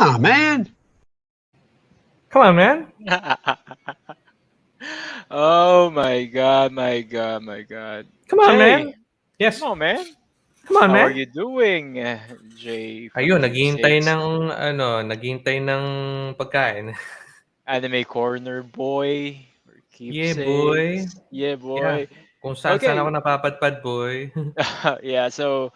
on, man. Come on, man. Oh my god, my god, my god. Come on, Jay, man. come Yes. on, man. Come on, How are man. you doing, Jay from Ayun, naghihintay Keepsakes? ng naghihintay ng pagkain. Anime Corner Boy or Yeah, boy. Keepsakes? Yeah, Yeah. boy. Kung saan-saan ako Okay. napapadpad, boy. Yeah, so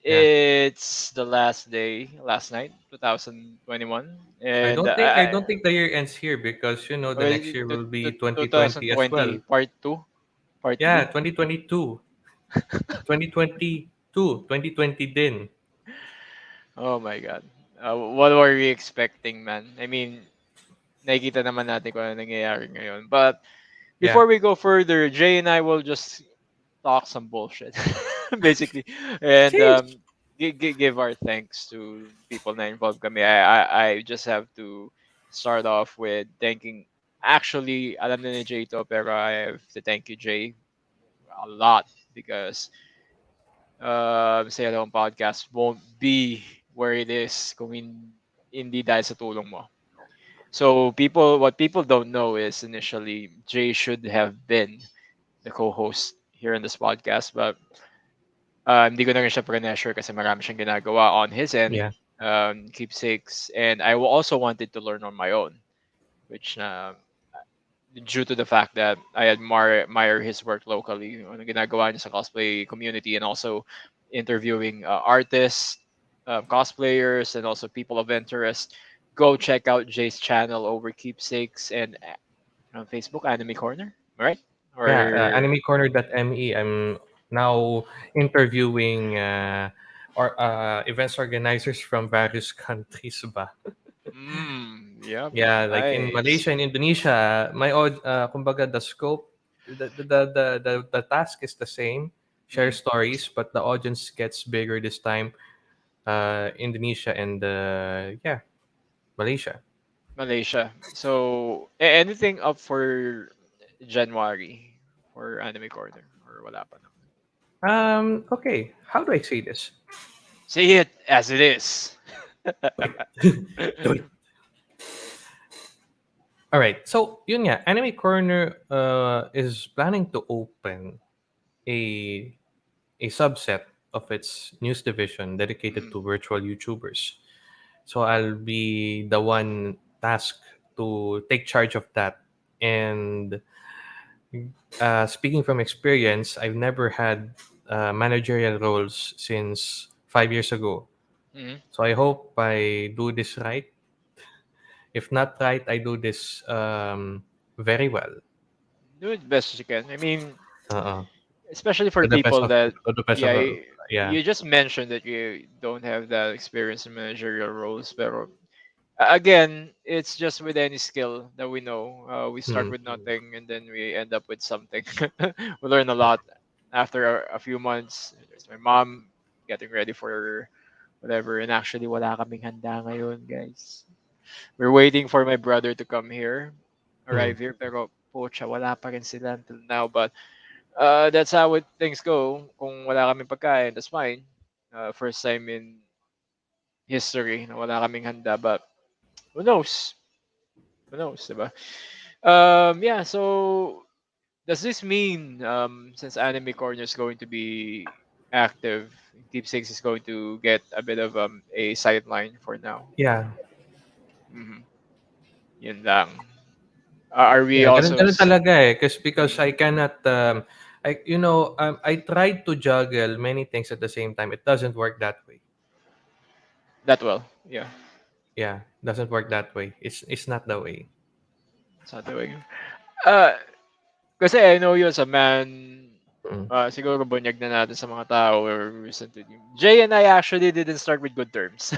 Yeah. it's the last day, last night, 2021, I and don't think I don't think the year ends here because the next okay, year will be 2020 as 2020 well. part 2, part Yeah, 3. 2022. 2022, 2020 din. Oh my God. What were we expecting, man? I mean, nakikita naman natin kung ano nangyayari ngayon. But Yeah. before we go further, Jay and I will just talk some bullshit, basically, and Sheesh. give our thanks to people na involved kami. I just have to start off with thanking. Actually, alam na ni Jay to, pero I have to thank you, Jay, a lot because Say Hello podcast won't be where it is kung hindi dahil sa tulong mo. So what people don't know is initially Jay should have been the co-host here in this podcast, but hindi ko na rin siya pressure kasi marami siyang ginagawa on his end, Yeah. keepsakes, and I also wanted to learn on my own, which due to the fact that I admire his work locally, ano ginagawa niya sa cosplay community, and also interviewing artists, cosplayers, and also people of interest. Go check out Jay's channel over Keepsakes and on Facebook, Anime Corner, right? Yeah, Or animecorner.me. I'm now interviewing events organizers from various countries ba. yeah, Yeah, like in nice. Malaysia and Indonesia, kumbaga the scope, the task is the same, share Mm, stories, but the audience gets bigger this time. Indonesia and yeah, Malaysia. Malaysia. So anything up for January for Anime Corner or wala pa naman? Okay, how do I say this? Say it as it is. Wait, wait. All right. So, yun nga, Anime Corner is planning to open a a subset of its news division dedicated Mm, to virtual YouTubers. So, I'll be the one tasked to take charge of that. And speaking from experience, I've never had managerial roles since 5 years ago. mm. So, I hope I do this right. If not right, I do this very well. Do it best as you can. I mean, Uh-uh. especially for To the best people of that, to the best yeah, of yeah. you just mentioned that you don't have that experience in managerial roles, pero again, it's just with any skill that we know. We start Mm. with nothing and then we end up with something. We learn a lot after a few months. There's my mom getting ready for whatever, and actually wala kaming handa ngayon, guys. We're waiting for my brother to come here, Mm. arrive here, pero pocha, wala pa rin sila until now. But that's how things go. Kung wala kaming pagkain, that's fine. First time in history na wala kaming handa, but who knows? Who knows, diba? Yeah, so does this mean since Anime Corner is going to be active, Deep Six is going to get a bit of a sideline for now? Yeah. Mm-hmm. Yun lang. Are we Yeah, ganun also ganun talaga eh because mm, I cannot I tried to juggle many things at the same time. It doesn't work that way. that well? Yeah, Yeah, doesn't work that way. It's not the way. it's not doing. Uh, Kasi I know you as a man, Mm. siguro bunyag na natin sa mga tao or recently. Jay and I actually didn't start with good terms.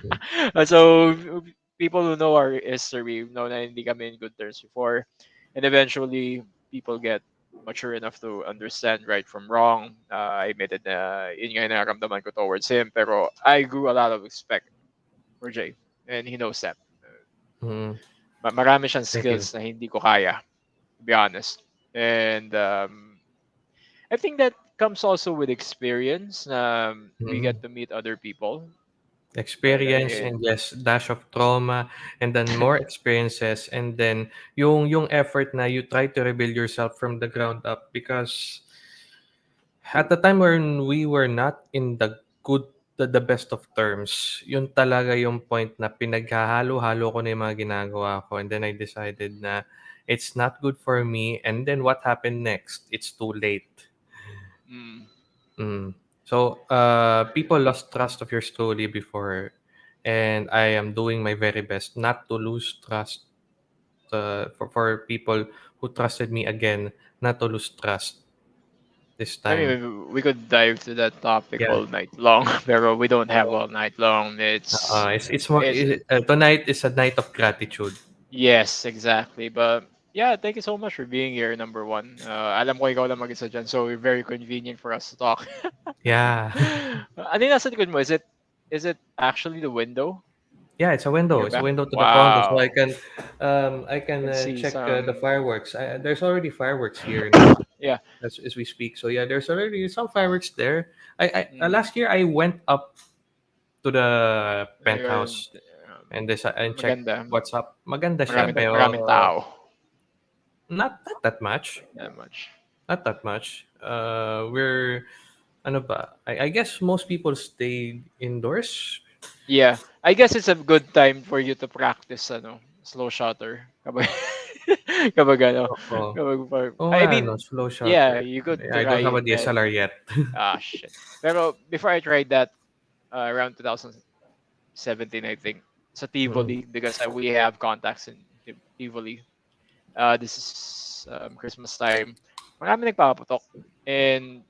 Mm. So people who know our history know na hindi kami in good terms before, and eventually people get mature enough to understand right from wrong. I admitted na yun nga yung nararamdaman ko towards him, pero I grew a lot of respect for Jay, and he knows that. Mm. Marami siyang Thank you. skills na hindi ko kaya, to be honest. And I think that comes also with experience. We Mm. get to meet other people. Right. Experience and yes, dash of trauma and then more experiences and then yung effort na you try to rebuild yourself from the ground up because at the time when we were not in the best of terms, yun talaga yung point na pinaghahalo-halo ko na yung mga ginagawa ko and then I decided na it's not good for me and then what happened next? It's too late. Mm. Mm. So, people lost trust of your slowly before, and I am doing my very best not to lose trust for people who trusted me again, not to lose trust this I time. mean, we could dive to that topic Yeah. all night long, but we don't have all night long. It's more It's tonight is a night of gratitude. yes, exactly. But yeah, thank you so much for being here, number one. Alam ko ikaw lang mag-isa dyan, so very convenient for us to talk. Yeah. Ano yung nasa likod mo? Is it actually the window Yeah, it's a in window. your It's a back? window to the condo, so Wow. I can Can see check the some. fireworks. There's already fireworks here now Yeah. as we speak. So yeah, there's already some fireworks there. Mm. Last year I went up to the Ayun, penthouse and this and check maganda. what's up. Maganda siya Maraming pero tao. not that much. That much. Not that much. We're ano ba? I guess most people stayed indoors. Yeah. I guess it's a good time for you to practice slow shutter. Kapag kapag Oo. Oo I nga mean, no, slow yeah, shutter. you could I don't have try a that. DSLR yet. Ah, shit. Pero before I tried that around 2017, I think, sa Mm. Tivoli, because we have contacts in Tivoli. This is Christmas time. Marami nagpapaputok. And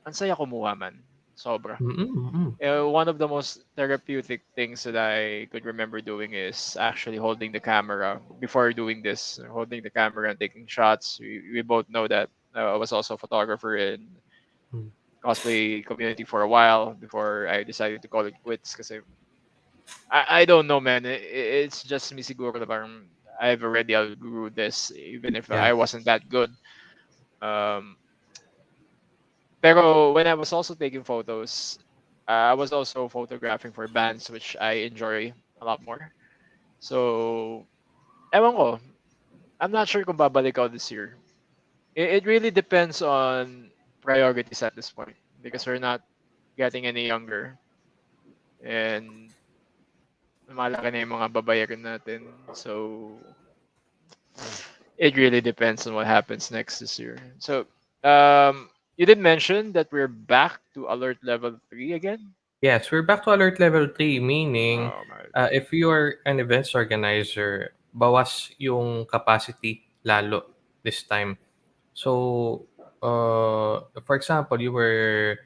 ang saya kumuha man. Sobra. Mm, mm. One of the most therapeutic things that I could remember doing is actually holding the camera before doing this, holding the camera and taking shots. We both know that I was also a photographer in Mm. cosplay community for a while before I decided to call it quits because I don't know, man. It's just me siguro na parang I've already outgrew this, even if Yeah. I wasn't that good. Um, Pero when I was also taking photos, I was also photographing for bands, which I enjoy a lot more. So, ewan ko, I'm not sure kung babalik ako this year. It really depends on priorities at this point because we're not getting any younger and malaki na yung mga babayaran natin. So, it really depends on what happens next this year. So, you did mention that we're back to alert level 3 again. Yes, we're back to alert level 3, meaning Oh my. if you're an events organizer, bawas yung capacity lalo this time. So, for example, you were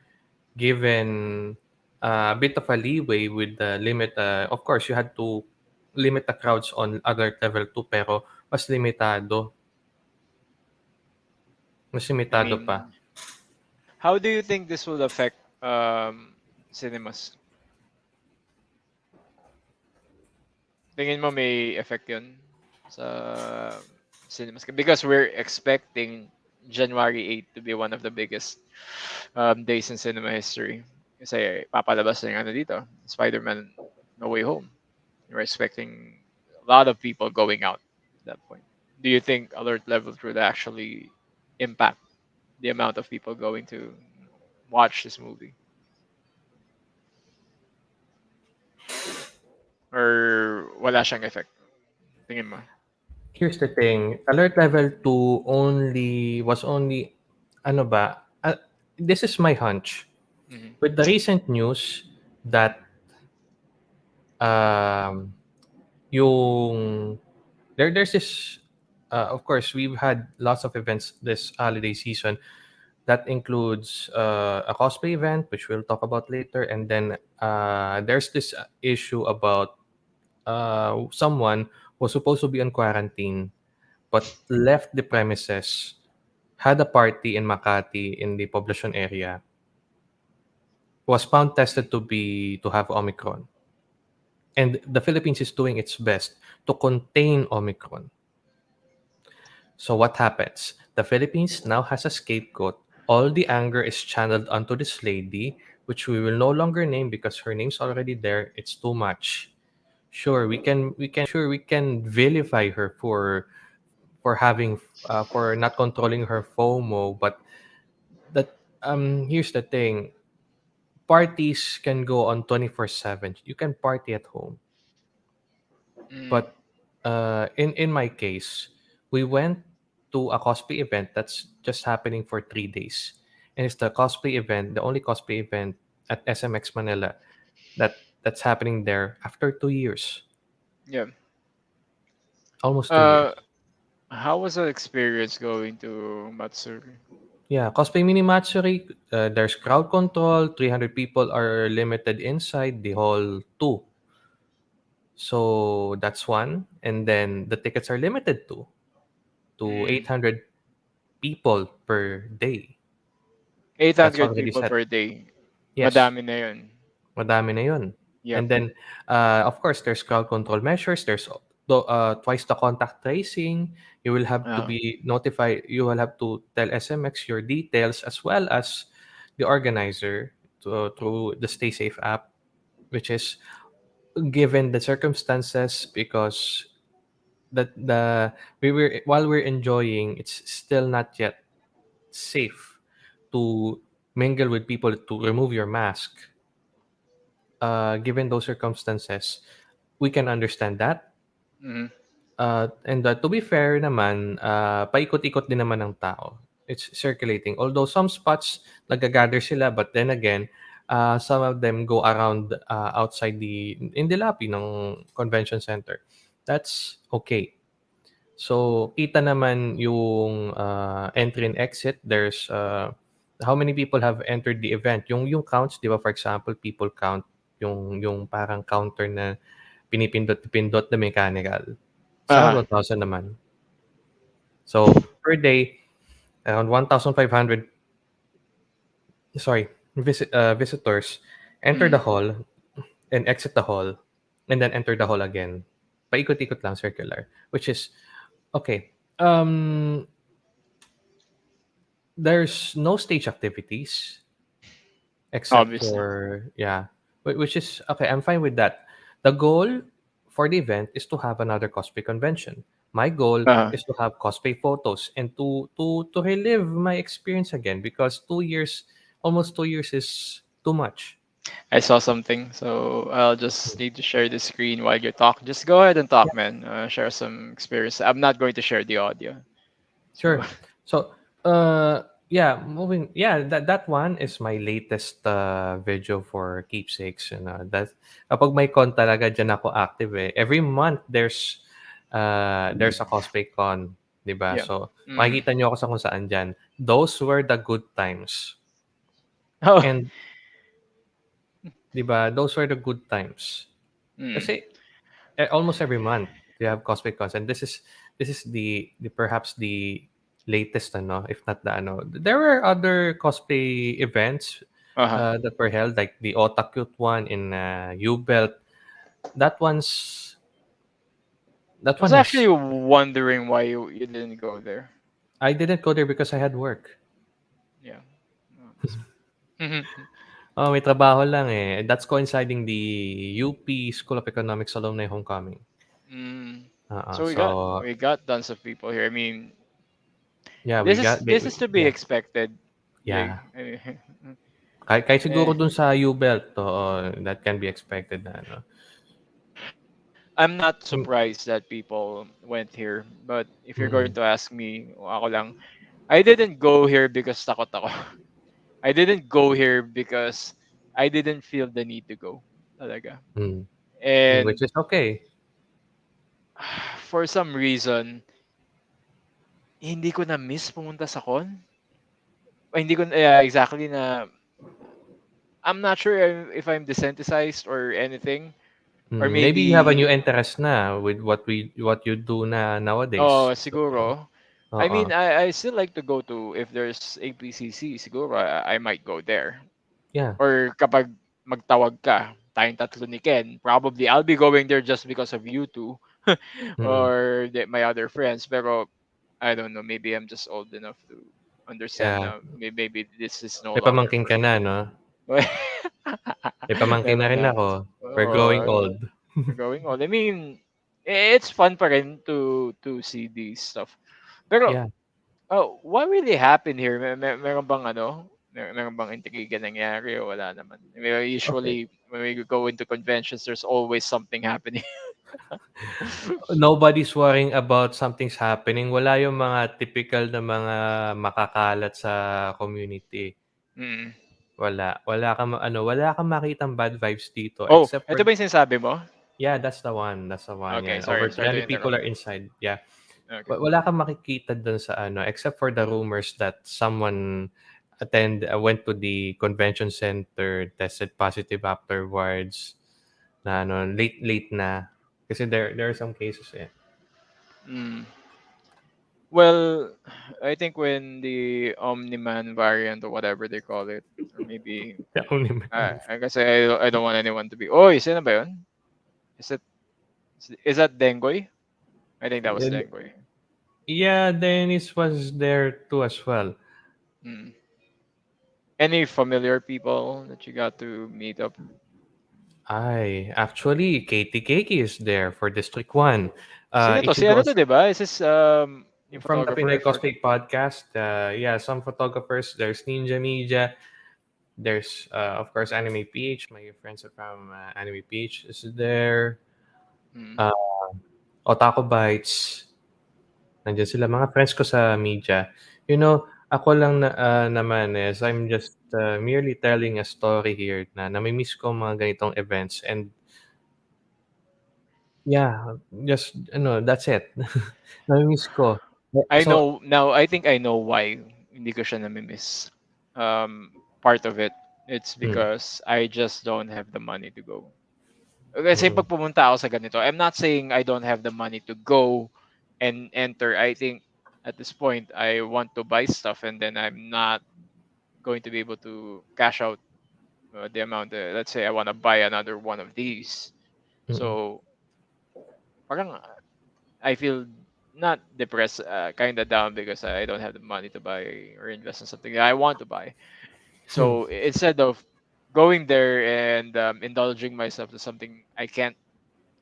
given a bit of a leeway with the limit. Of course, you had to limit the crowds on alert level 2, pero mas limitado. Mas I limitado pa. mean, how do you think this will affect cinemas? Tingin mo may effect yun sa cinemas? Because we're expecting January 8 to be one of the biggest days in cinema history. Kasi papalabas na yung dito, Spider-Man No Way Home. We're expecting a lot of people going out at that point. Do you think alert level would actually impact the amount of people going to watch this movie? Or wala siyang effect? Tingin mo? Here's the thing, alert level 2 was only ano ba? This is my hunch. Mhm. With the recent news that um yung there's this of course we've had lots of events this holiday season that includes a cosplay event which we'll talk about later and then there's this issue about someone who was supposed to be on quarantine but left the premises, had a party in Makati in the Poblacion area, was found tested to have Omicron. And the Philippines is doing its best to contain Omicron. So what happens? The Philippines now has a scapegoat all the anger is channeled onto this lady, which we will no longer name because her name's already there. It's too much. Sure, we can vilify her for having for not controlling her FOMO, but that here's the thing. Parties can go on 24/7. You can party at home. Mm. But in my case, we went to a cosplay event that's just happening for 3 days, and it's the cosplay event, the only cosplay event at SMX Manila that's happening there after 2 years, Yeah. almost 2 years. Uh, how was the experience going to Matsuri? Yeah, cosplay mini matsuri. There's crowd control. 300 people are limited inside the hall two. So that's one, and then the tickets are limited to Mm. 800 people per day. That's 800 already people set. per day. Yes, Madami na yun. madami na yun. Yep. And then, of course, there's crowd control measures. There's twice the contact tracing. You will have to Uh, be notified. You will have to tell SMX your details as well as the organizer through the Stay Safe app, which is given the circumstances because that the we were while we're enjoying, it's still not yet safe to mingle with people to remove your mask. Given those circumstances, we can understand that. mhm. And to be fair naman, paikot-ikot din naman ng tao. It's circulating. Although some spots nagagather sila, but then again, some of them go around outside in the lobby ng convention center. That's okay. So, kita naman yung entry and exit. There's how many people have entered the event. Yung counts, 'di ba? For example, people count yung parang counter na pinipindot-pindot na mechanical. It's around Aha. 1,000 naman. So, per day, around 1,500, sorry, visitors enter the Mm. hall and exit the hall and then enter the hall again. Paikot-ikot lang, circular. Which is, okay. There's no stage activities except Obviously. for, yeah, which is, okay, I'm fine with that. The goal for the event is to have another cosplay convention. My goal Uh, is to have cosplay photos and to relive my experience again because 2 years, almost 2 years is too much. I saw something, so I'll just need to share the screen while you talk. Just go ahead and talk, Yeah, man. Share some experience. I'm not going to share the audio. So, sure. So, yeah, that one is my latest video for keepsakes. That kapag may con talaga diyan ako active eh. Every month there's a cosplay con, 'di ba? yeah. So, Mm. makikita niyo ako sa kung saan diyan. Those were the good times. Oh. And 'di ba, those were the good times. Mm. Kasi almost every month we have cosplay cons, and this is the perhaps the latest ano, if not the ano. There were other cosplay events Uh-huh. that were held, like the Otakute one in U-Belt. That one's that I was one has actually wondering why you didn't go there. I didn't go there because I had work. Yeah. Mhm. Oh, may trabaho lang eh. That's coinciding the UP School of Economics Alumni Homecoming. Mm. Uh-uh. So we got So we got tons of people here. I mean, yeah, this is this is to be yeah, expected, Jay. yeah. Kahit siguro Eh, dun sa U-Belt, oo, that can be expected na ano. I'm not Hmm, surprised that people went here, but if you're going mm. to ask me, ako lang, I didn't go here because takot ako. I didn't go here because I didn't feel the need to go. Talaga. Mm. And Which is okay. for some reason, hindi ko na miss pumunta sa con. Hindi ko yeah, exactly na I'm not sure if I'm desensitized or anything, or Maybe you have a new maybe interest na with what you do na oh nowadays. So, siguro. I oo. mean, I still like to go to if there's APCC, siguro I might go there. Yeah. Or kapag magtawag ka, tayong tatlo ni Ken, probably I'll be going there just because of you two Mm. or my other friends. Pero I don't know, maybe I'm just old enough to. understand Yeah. na maybe this is no May longer pamangkin for ka me. na, 'no? May pamangkin na Meron rin na. ako. We're growing Oo, old. going on. I mean, it's fun pa rin to see these stuff. Pero Yeah, what really happened here? Meron bang ano? Meron bang intriga nangyari o wala naman? I mean, okay. usually when we go into conventions, there's always something happening. Nobody's worrying about something's happening. Wala yung mga typical na mga makakalat sa community. Mm. Wala. Wala kang makitang bad vibes dito Oh, except ito for, ba yung sinasabi mo? yeah, that's the one. That's the one. Okay, Yeah. Over sorry to 20 people interrupt. are inside. Yeah. Okay. Wala kang makikita dun sa ano except for the rumors that someone went to the convention center, tested positive afterwards, na ano late na kasi there are some cases eh. Mm. Well, I think when the Omni-Man variant or whatever they call it, or maybe The only man. I guess I don't want anyone to be. Oh, sino ba yun? Is it is that Dengoy? I think that was And Dengoy. yeah, Dennis was there too as well. Mm. Any familiar people that you got to meet up? Actually, Katie Keiki is there for District 1. Sino to? Si Ichigo ano to, 'di ba? Is this yung from the photographer? I Pinoy forgot. Cosplay Podcast. Yeah, some photographers. There's Ninja Media. There's, of course, Anime PH. My friends are from Anime PH is there. Mm. Uh, Otaku Bites. Nandiyan sila. Mga friends ko sa media. You know, ako lang naman is I'm just merely telling a story here na namimiss ko mga ganitong events and yeah, just that's it. Namimiss ko. I So, know now. I think I know why hindi ko siya namimiss. Part of it, it's mm, because I just don't have the money to go. Kasi mm, pag pumunta ako sa ganito, I'm not saying I don't have the money to go and enter. I think at this point I want to buy stuff and then I'm not going to be able to cash out the amount. Let's say I want to buy another one of these. mm, So parang I feel not depressed, kind of down because I don't have the money to buy or invest in something that I want to buy. hmm, So instead of going there and indulging myself to something I can't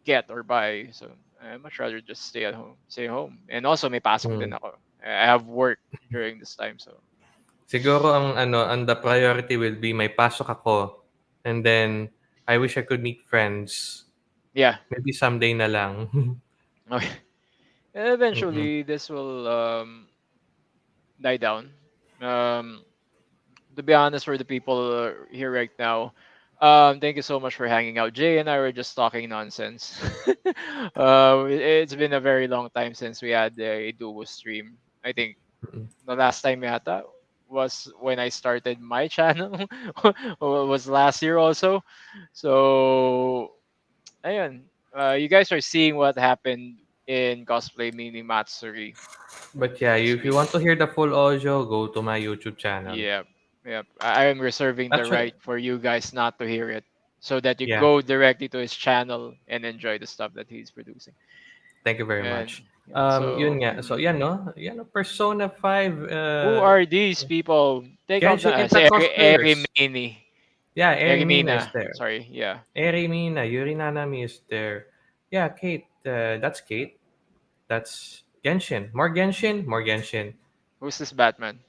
get or buy, so I much rather just stay home. And also may pasok din mm. ako. I have work during this time, so Siguro ang the priority will be may pasok ako and then I wish I could meet friends. yeah. Maybe someday na lang. Okay. Mm, Eventually, this will die down. Um, to be honest, for the people here right now, thank you so much for hanging out. Jay and I were just talking nonsense. It's been a very long time since we had a duo stream. I think mm, the last time yata was when I started my channel. Was last year also. So, ayun. You guys are seeing what happened in Cosplay Mini Matsuri but yeah, this if you week. want to hear the full audio, go to my YouTube channel. Yeah, yeah. I am reserving the Actually, right for you guys not to hear it, so that you yeah. go directly to his channel and enjoy the stuff that he's producing. Thank you very And much. yeah, Yun so nga. So, yan, no? Yan, no? Persona 5, who are these people? Take off Genshin the Impact Eri cosplayers. Mini, Yeah, Eri Eri Mina is Mina. there. Sorry, yeah. Eri Mina, Yuri Nanami is there. Yeah, Kate. That's Kate. That's Genshin. More Genshin? More Genshin. Who's this Batman?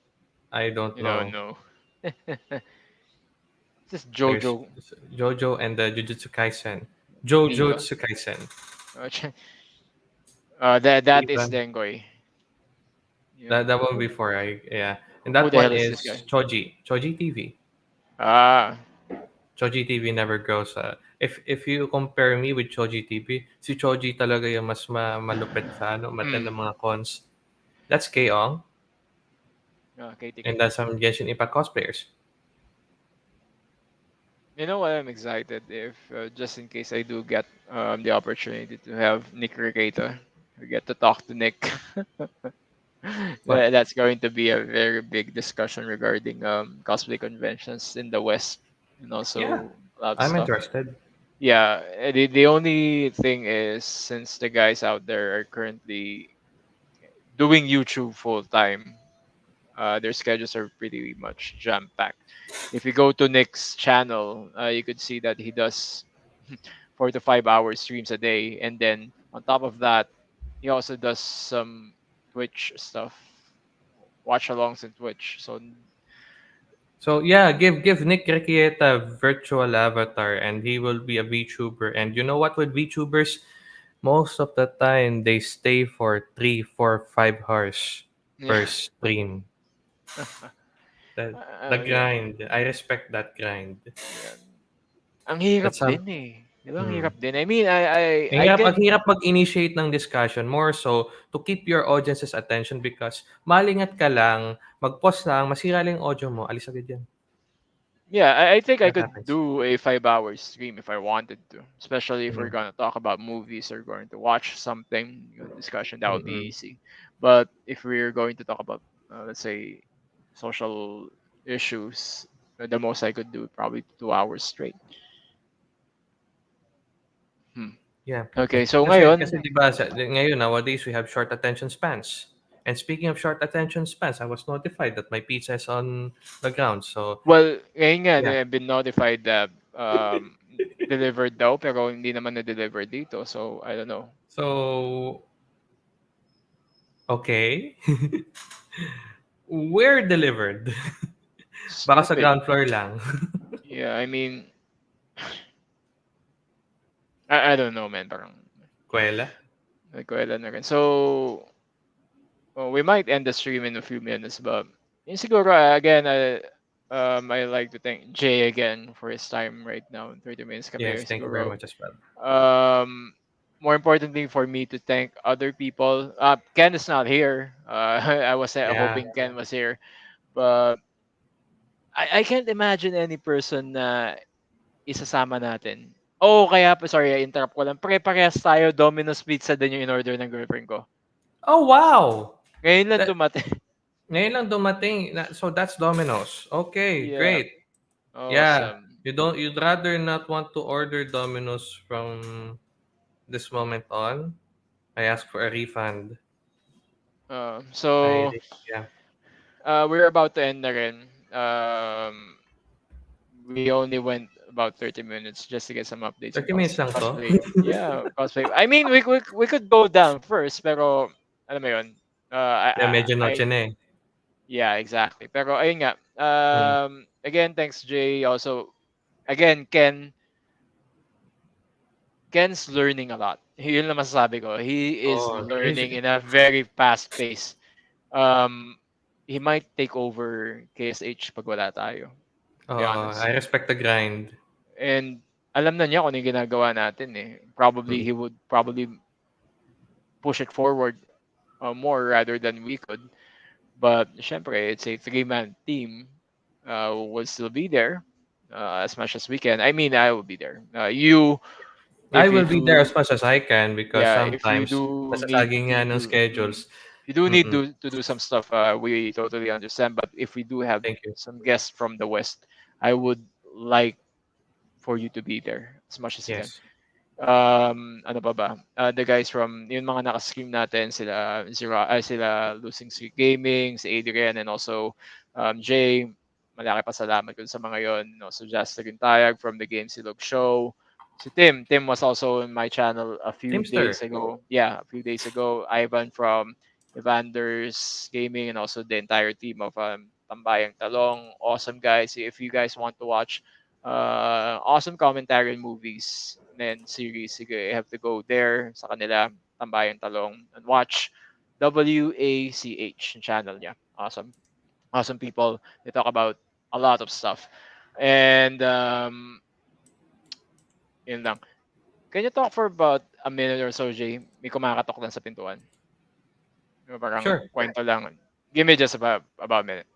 I don't You don't know. know. This There's Jojo Jojo and the Jujutsu Kaisen. Jojo Diva. Kaisen. That is Diba? Dengoy. Yeah. That one before yeah. And Who that the one hell is this is guy? Choji. Choji TV. Ah, Choji TV never grows. If you compare me with Choji TV, si Choji talaga yung mas malupit sa maten mm. ng mga cons. That's K-Ong. Katie And K. that's some Genshin Impact cosplayers. You know what? I'm excited if just in case I do get the opportunity to have Nick Regatta, we get to talk to Nick. What? That's going to be a very big discussion regarding cosplay conventions in the West and Yeah, also a lot of I'm stuff. interested. Yeah, the only thing is since the guys out there are currently doing YouTube full time, Their schedules are pretty much jam packed. If you go to Nick's channel, you could see that he does 4 to 5 hour streams a day, and then on top of that, he also does some Twitch stuff, watch alongs in Twitch. So So yeah, give Nick Requieta a virtual avatar, and he will be a VTuber. And you know what? With VTubers, most of the time they stay for 3, 4, 5 hours per yeah. stream. The Yeah, grind. I respect that grind. yeah. Ang hirap That's some. din eh. Di ba ang Hmm. hirap din? I mean, I Ang can, hirap mag-initiate ng discussion more so to keep your audience's attention because malingat ka lang, mag-pause lang, masira lang yung audio mo, alis agad yan. yeah, I think I That could happens. do a 5 hour stream if I wanted to. Especially if we're Mm. gonna talk about movies or going to watch something, discussion, that would be Mm-mm. easy. But if we're going to talk about, let's say, social issues, the most I could do probably 2 hours straight. Hmm. Yeah. Okay, so Kasi ngayon, 'di ba ngayon nowadays we have short attention spans. And speaking of short attention spans, I was notified that my pizza is on the ground. So, well, ngayon nga, yeah. I've been notified that delivered daw, pero hindi naman na-deliver dito. So, I don't know. So, okay. Where delivered? Baka sa Stupid. ground floor lang. Yeah, I mean, I don't know, man. Parang Kuwela? nagkwela na rin. So, we might end the stream in a few minutes, but yun siguro, again, I like to thank Jay again for his time right now. 30 minutes Yes, kami thank you very siguro. much as well. Um, More importantly for me to thank other people. Ken is not here. I was Yeah. hoping Ken was here, but I can't imagine any person na isasama natin. Oh, kaya pa, sorry, interrupt ko lang. Pare-parehas tayo, Domino's Pizza din yung in-order ng girlfriend ko. Oh, wow! Ngayon lang That dumating. ngayon lang dumating so that's Domino's. Okay, Yeah, great. Yeah. awesome. You'd rather not want to order Domino's from this moment on. I ask for a refund. So, Yeah. we're about to end na rin. We only went about 30 minutes just to get some updates on 30 minutes lang to? cosplay. Yeah, cosplay. I mean, we could go down first, pero alam mo yun. Yeah, medyo noche na eh. Yeah, exactly. Pero ayun nga. Mm. Again, thanks Jay. Also, again, Ken's learning a lot. Yun lang masasabi ko. He is Oh, learning in a very fast pace. Um, he might take over KSH pag wala tayo, to be honest. I respect the grind. And alam na niya kung ano yung ginagawa natin eh. Probably Mm. he would probably push it forward more rather than we could. But syempre, it's a three-man team. Will still be there as much as we can. I mean, I will be there. You, I if you will be there as do, much as I can because yeah, if you sometimes do nasasagi nga ng schedules. if you do need Mm-mm. to do some stuff, we totally understand. But if we do have Thank you. some guests from the West, I would like for you to be there as much as you can. Yes. Ano pa ba? The guys from yung mga naka-stream natin, sila Losing Streak Gaming, si Adrian, and also Jay. Malaki pa salamat ko sa mga yon. Also Justin Tayag from the Game Silog Show. Si Tim was also in my channel a few days Teamster. ago. Yeah, a few days ago. Ivan from Evander's Gaming, and also the entire team of Tambayang Talong. Awesome guys. If you guys want to watch awesome commentary on movies and series, sige, you have to go there sa kanila, Tambayan Talong, and watch WACH yung channel niya. Awesome. Awesome people. They talk about a lot of stuff. And yun lang. Can you talk for about a minute or so, Jay? May kumakatok lang sa pintuan. Parang Sure. kwento lang. Give me just about a minute.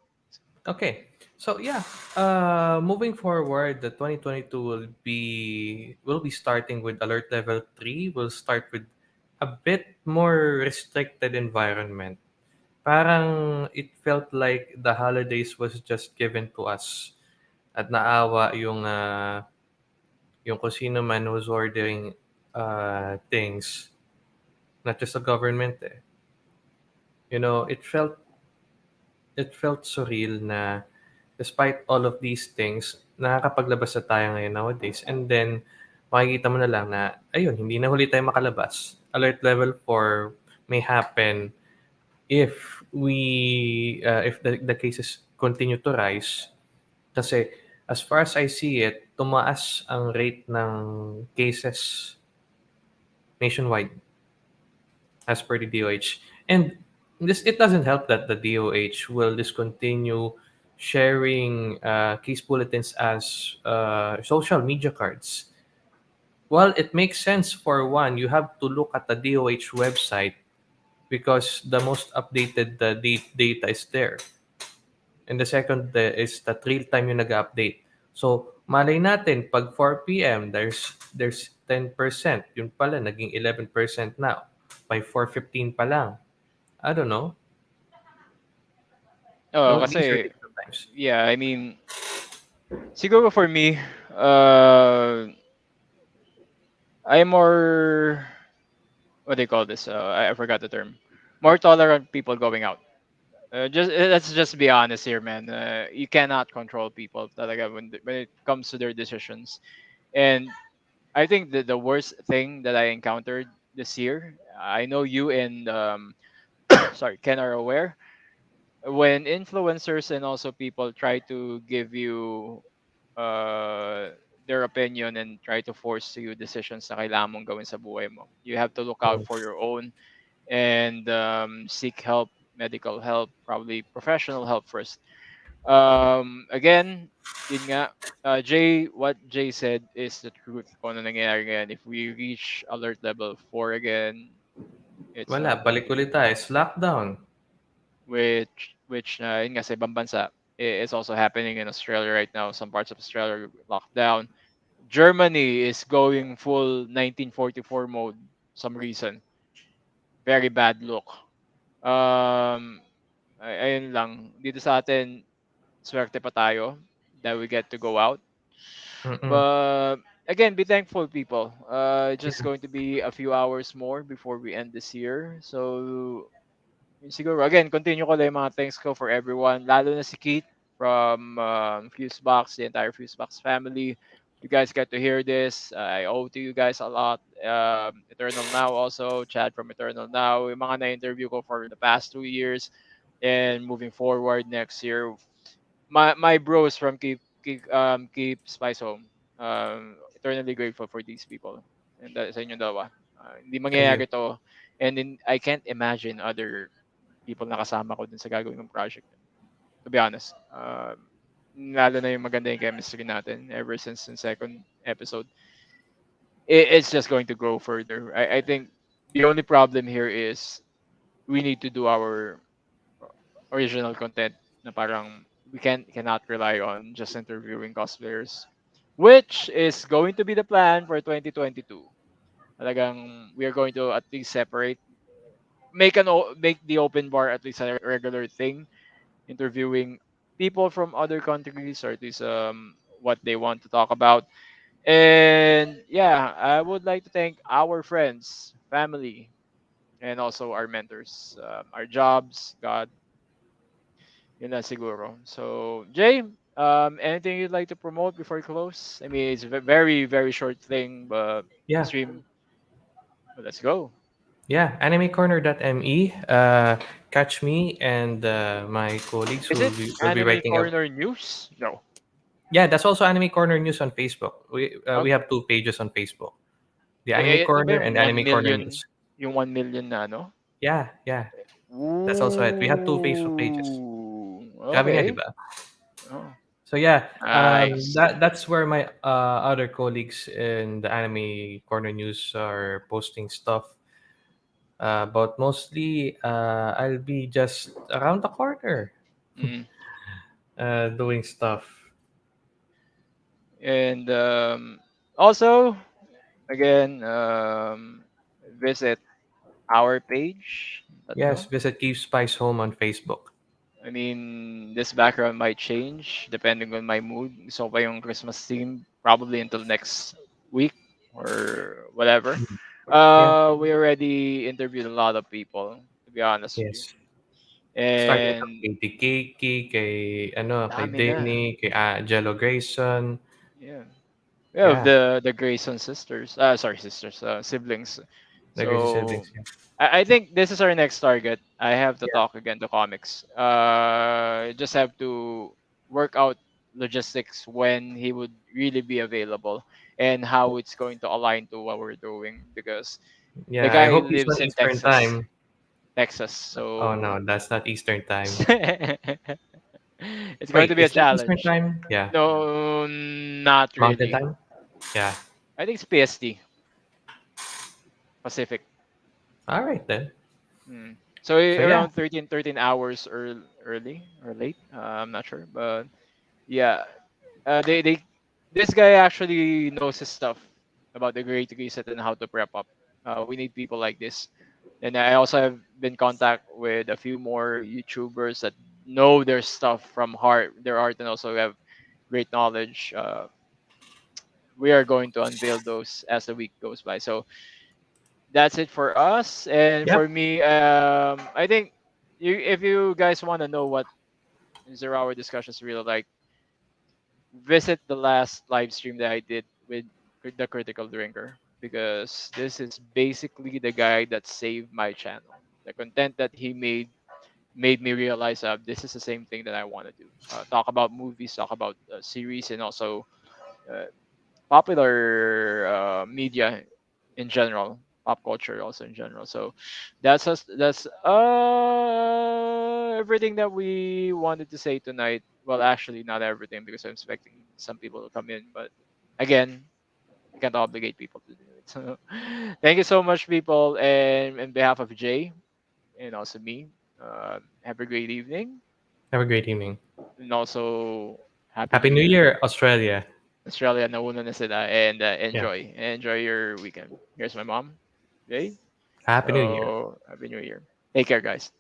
Okay. So yeah, moving forward, the 2022 will be starting with alert level 3. We'll start with a bit more restricted environment. Parang it felt like the holidays was just given to us at naawa yung kung sino man who's ordering things, not just the government eh. You know, it felt it felt surreal na despite all of these things, nakakapaglabas na tayo ngayon nowadays. And then, makikita mo na lang na, ayun, hindi na huli tayo makalabas. Alert level 4 may happen if if the cases continue to rise. Kasi, as far as I see it, tumaas ang rate ng cases nationwide as per the DOH. And it doesn't help that the DOH will discontinue sharing case bulletins as social media cards. Well, it makes sense for one, you have to look at the DOH website because the most updated data is there. And the second is that real time yung nag-update. So, malay natin, pag 4 p.m., there's 10%. Yun pala, naging 11% now. By 4:15 pa lang. I don't know. Oo, So, these are kasi, difficult times. yeah, I mean, siguro for me, I'm more, what do you call this? I forgot the term. More tolerant people going out. Let's just be honest here, man. You cannot control people talaga when it comes to their decisions. And I think the worst thing that I encountered this year, I know you and sorry, Ken are aware, when influencers and also people try to give you uh, their opinion and try to force you decisions na kailangan mong gawin sa buhay mo. You have to look out Mm. for your own and seek help, medical help, probably professional help first. Again, yun nga, Jay, what Jay said is the truth kung ano nangyayari ngayon. If we reach alert level 4 again, it's Wala, going balik to be ulit tayo. It's lockdown. which yun nga sa ibang bansa, it's also happening in Australia right now. Some parts of Australia are locked down. Germany is going full 1944 mode some reason. Very bad look. Ayun lang. Dito sa atin, swerte pa tayo that we get to go out. Mm-mm. But again, be thankful, people. Just Yeah. going to be a few hours more before we end this year. So, yun siguro, again, continue ko lang yung mga thanks ko for everyone. Lalo na si Keith from Fusebox, the entire Fusebox family. You guys get to hear this. I owe to you guys a lot. Eternal Now also, Chad from Eternal Now. Yung mga na-interview ko for the past 2 years and moving forward next year. My bros from Keep Spice Home. Eternally grateful for these people. And sa inyo dalawa. Hindi Thank you. mangyayari to. And I can't imagine other people na kasama ko dun sa gagawin ng project. To be honest. Lalo na yung maganda yung chemistry natin ever since the second episode. It's just going to grow further. I think the only problem here is we need to do our original content na parang we cannot rely on just interviewing cosplayers, which is going to be the plan for 2022. Talagang we are going to at least separate, make the open bar at least a regular thing, interviewing people from other countries or at least what they want to talk about. And yeah, I would like to thank our friends, family, and also our mentors, our jobs, God. Yun lang siguro. So, Jay, anything you'd like to promote before we close? I mean, it's a very, very short thing, but the Yeah. stream, well, let's go. Yeah. Animecorner.me. Catch me and my colleagues Is who it will be Anime writing up. Corner News? No. Yeah, that's also Anime Corner News on Facebook. We Okay. have two pages on Facebook. The Anime Ito ba Corner yung and 1 Anime Corner million, News. yung 1 million na ano? Yeah, yeah. That's also it. We have two Facebook pages. Ooh, Grabe nga, di okay. ba? Oh, So yeah, nice. that's where my other colleagues in the Anime Corner News are posting stuff. But mostly, I'll be just around the corner Mm. doing stuff. And also, again, visit our page. Yes, Tatlo. visit Keep Spice Home on Facebook. I mean, this background might change depending on my mood. So pa yung Christmas theme probably until next week or whatever. Yeah. We already interviewed a lot of people, to be honest with you. Yes. Starting from And kay Tikiki, kay dami na. Denny, kay Jello Grayson. Yeah. We have Yeah, the Grayson sisters. Sorry, sisters, siblings. the Gracie So siblings. Yeah. I think this is our next target. I have to Yeah. talk again to comics. Just have to work out logistics when he would really be available and how it's going to align to what we're doing because the Yeah, I guy hope he's lives on in Eastern Texas. time. Texas, Oh no, so that's not Eastern time. it's going to Wait, be a is that Eastern challenge. time? Yeah. No, not Mountain really. time? Yeah. I think it's PST, Pacific. All right then. So So yeah, around 13 hours early or late. I'm not sure, but yeah, they this guy actually knows his stuff about the Great Reset and how to prep up. We need people like this. And I also have been in contact with a few more YouTubers that know their stuff from heart, their art, and also have great knowledge. We are going to unveil those as the week goes by. So that's it for us. And yep. for me, I think if you guys want to know what Zero Hour Discussions really like, visit the last live stream that I did with the Critical Drinker because this is basically the guy that saved my channel. The content that he made me realize this is the same thing that I want to do. Talk about movies, talk about series, and also uh, popular media in general, pop culture also in general. So that's everything that we wanted to say tonight. Well, actually, not everything because I'm expecting some people to come in, but again, I can't obligate people to do it. So, thank you so much, people, and on behalf of Jay and also me, have a great evening, Have a great evening. and also Happy Happy New New Year. Year, Australia. Australia, nauna na sila, and Yeah. enjoy your weekend. Here's my mom, Jay. Happy New Year. So happy New Year. Take care, guys.